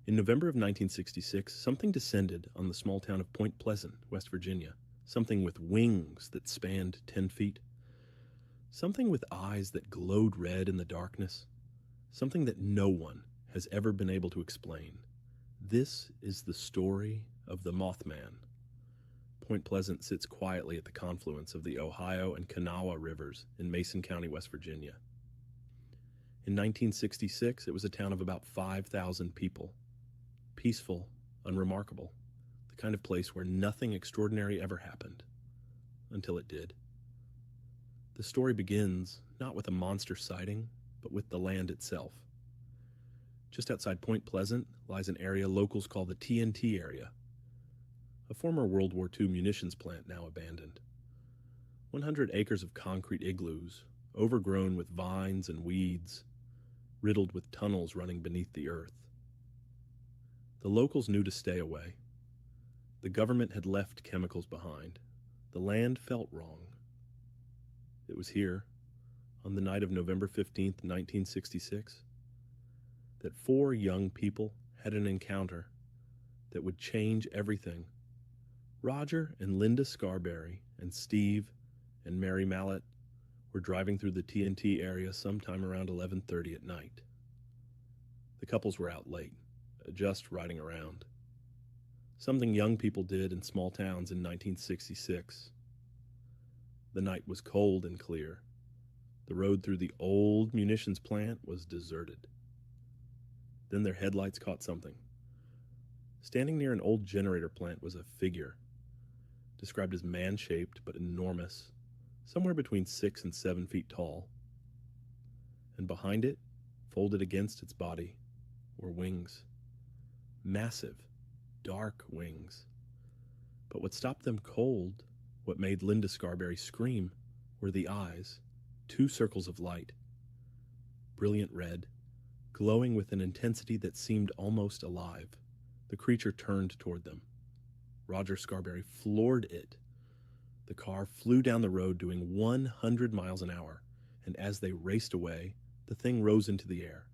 In November of 1966, something descended on the small town of Point Pleasant, West Virginia. Something with wings that spanned 10 feet. Something with eyes that glowed red in the darkness. Something that no one has ever been able to explain. This is the story of the Mothman. Point Pleasant sits quietly at the confluence of the Ohio and Kanawha rivers in Mason County, West Virginia. In 1966, it was a town of about 5,000 people. Peaceful, unremarkable, the kind of place where nothing extraordinary ever happened, until it did. The story begins not with a monster sighting, but with the land itself. Just outside Point Pleasant lies an area locals call the TNT area, a former World War II munitions plant now abandoned. 100 acres of concrete igloos, overgrown with vines and weeds, riddled with tunnels running beneath the earth. The locals knew to stay away. The government had left chemicals behind. The land felt wrong. It was here, on the night of November 15th, 1966, that 4 young people had an encounter that would change everything. Roger and Linda Scarberry and Steve and Mary Mallett were driving through the TNT area sometime around 11:30 at night. The couples were out late, just riding around. Something young people did in small towns in 1966. The night was cold and clear. The road through the old munitions plant was deserted. Then their headlights caught something. Standing near an old generator plant was a figure, described as man-shaped but enormous, somewhere between 6 and 7 feet tall. And behind it, folded against its body, were wings. Massive, dark wings. But what stopped them cold, what made Linda Scarberry scream, were the eyes, 2 circles of light. Brilliant red, glowing with an intensity that seemed almost alive. The creature turned toward them. Roger Scarberry floored it. The car flew down the road doing 100 miles an hour, and as they raced away, the thing rose into the air.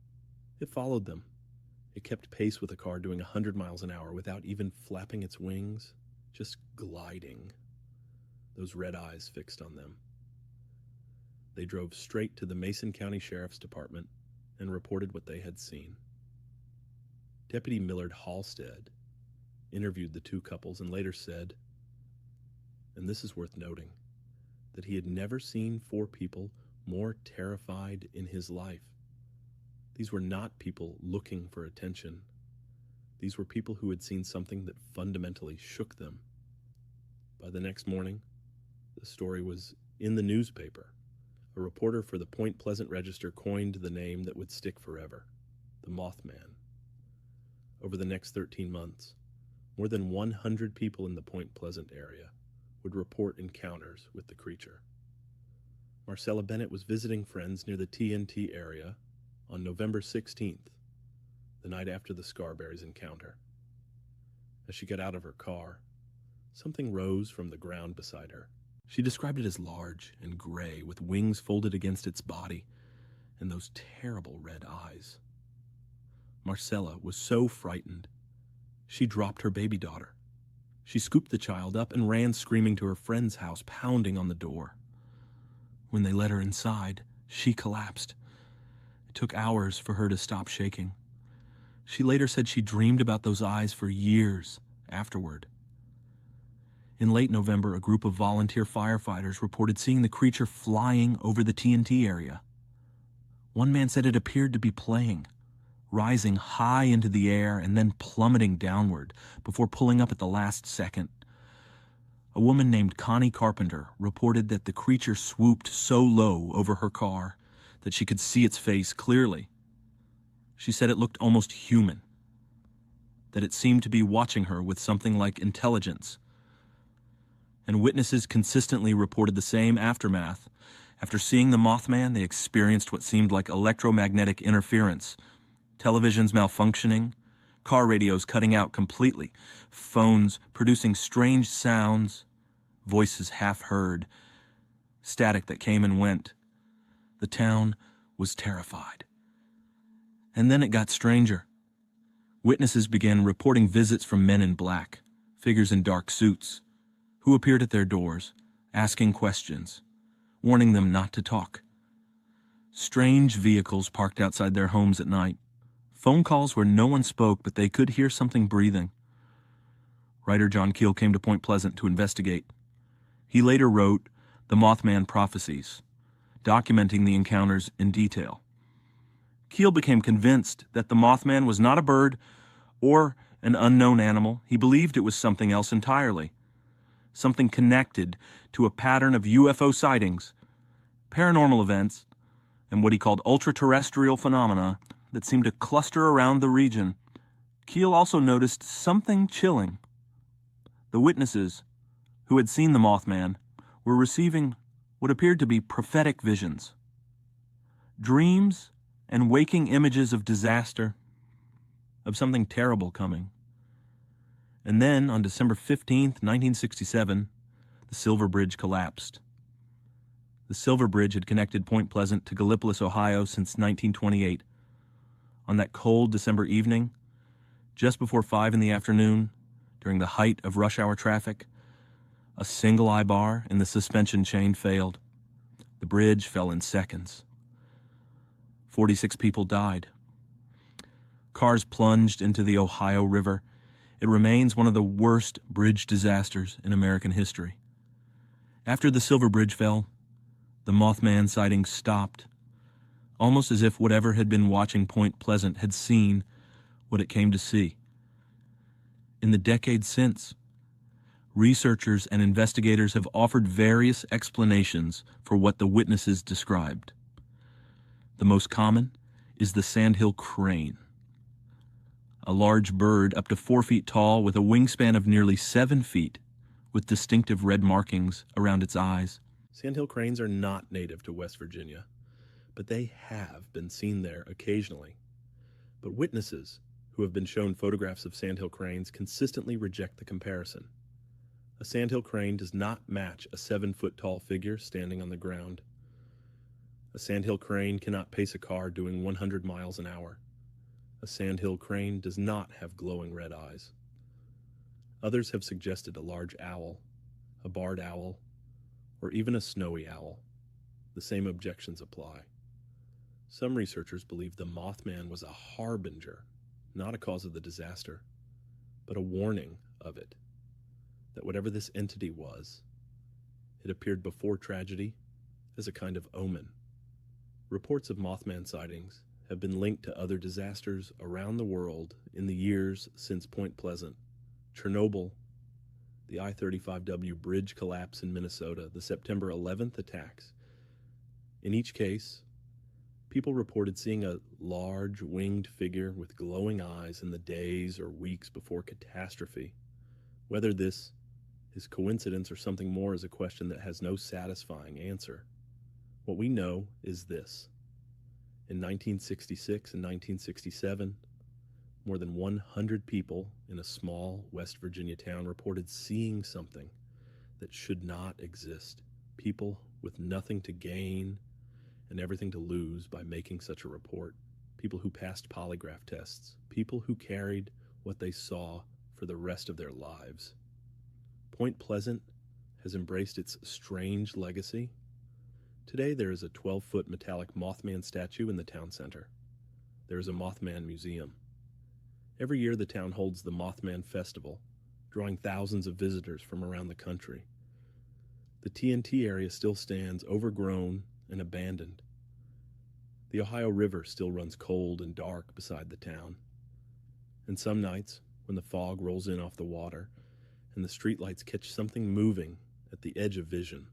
It followed them. It kept pace with the car doing 100 miles an hour without even flapping its wings, just gliding. Those red eyes fixed on them. They drove straight to the Mason County Sheriff's Department and reported what they had seen. Deputy Millard Halstead interviewed the 2 couples and later said, and this is worth noting, that he had never seen 4 people more terrified in his life. These were not people looking for attention. These were people who had seen something that fundamentally shook them. By the next morning, the story was in the newspaper. A reporter for the Point Pleasant Register coined the name that would stick forever, the Mothman. Over the next 13 months, more than 100 people in the Point Pleasant area would report encounters with the creature. Marcella Bennett was visiting friends near the TNT area on November 16th, the night after the Scarberry's encounter. As she got out of her car, something rose from the ground beside her. She described it as large and gray, with wings folded against its body and those terrible red eyes. Marcella was so frightened, she dropped her baby daughter. She scooped the child up and ran screaming to her friend's house, pounding on the door. When they let her inside, she collapsed. It took hours for her to stop shaking. She later said she dreamed about those eyes for years afterward. In late November, a group of volunteer firefighters reported seeing the creature flying over the TNT area. One man said it appeared to be playing, rising high into the air and then plummeting downward before pulling up at the last second. A woman named Connie Carpenter reported that the creature swooped so low over her car that she could see its face clearly. She said it looked almost human, that it seemed to be watching her with something like intelligence. And witnesses consistently reported the same aftermath. After seeing the Mothman, they experienced what seemed like electromagnetic interference, televisions malfunctioning, car radios cutting out completely, phones producing strange sounds, voices half heard, static that came and went. The town was terrified. And then it got stranger. Witnesses began reporting visits from men in black, figures in dark suits, who appeared at their doors, asking questions, warning them not to talk. Strange vehicles parked outside their homes at night. Phone calls where no one spoke, but they could hear something breathing. Writer John Keel came to Point Pleasant to investigate. He later wrote The Mothman Prophecies, documenting the encounters in detail. Keel became convinced that the Mothman was not a bird or an unknown animal. He believed it was something else entirely, something connected to a pattern of UFO sightings, paranormal events, and what he called ultra-terrestrial phenomena that seemed to cluster around the region. Keel also noticed something chilling. The witnesses who had seen the Mothman were receiving what appeared to be prophetic visions, dreams and waking images of disaster, of something terrible coming. And then, on December 15th, 1967, the Silver Bridge collapsed. The Silver Bridge had connected Point Pleasant to Gallipolis, Ohio since 1928. On that cold December evening, just before 5 in the afternoon, during the height of rush hour traffic, a single eye bar in the suspension chain failed. The bridge fell in seconds. 46 people died. Cars plunged into the Ohio River. It remains one of the worst bridge disasters in American history. After the Silver Bridge fell, the Mothman sightings stopped, almost as if whatever had been watching Point Pleasant had seen what it came to see. In the decades since, researchers and investigators have offered various explanations for what the witnesses described. The most common is the sandhill crane, a large bird up to 4 feet tall with a wingspan of nearly 7 feet, with distinctive red markings around its eyes. Sandhill cranes are not native to West Virginia, but they have been seen there occasionally. But witnesses who have been shown photographs of sandhill cranes consistently reject the comparison. A sandhill crane does not match a 7-foot-tall figure standing on the ground. A sandhill crane cannot pace a car doing 100 miles an hour. A sandhill crane does not have glowing red eyes. Others have suggested a large owl, a barred owl, or even a snowy owl. The same objections apply. Some researchers believe the Mothman was a harbinger, not a cause of the disaster, but a warning of it. That whatever this entity was, it appeared before tragedy as a kind of omen. Reports of Mothman sightings have been linked to other disasters around the world in the years since Point Pleasant, Chernobyl, the I-35W bridge collapse in Minnesota, the September 11th attacks. In each case, people reported seeing a large winged figure with glowing eyes in the days or weeks before catastrophe. Whether this is coincidence or something more is a question that has no satisfying answer. What we know is this. In 1966 and 1967, more than 100 people in a small West Virginia town reported seeing something that should not exist. People with nothing to gain and everything to lose by making such a report. People who passed polygraph tests. People who carried what they saw for the rest of their lives. Point Pleasant has embraced its strange legacy. Today there is a 12-foot metallic Mothman statue in the town center. There is a Mothman museum. Every year the town holds the Mothman Festival, drawing thousands of visitors from around the country. The TNT area still stands overgrown and abandoned. The Ohio River still runs cold and dark beside the town. And some nights, when the fog rolls in off the water and the streetlights catch something moving at the edge of vision,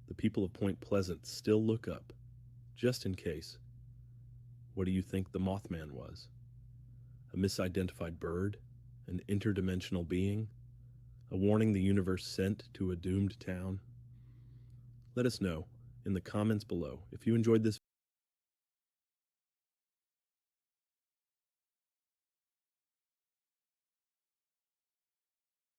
the people of Point Pleasant still look up, just in case. What do you think the Mothman was? A misidentified bird? An interdimensional being? A warning the universe sent to a doomed town? Let us know in the comments below. If you enjoyed this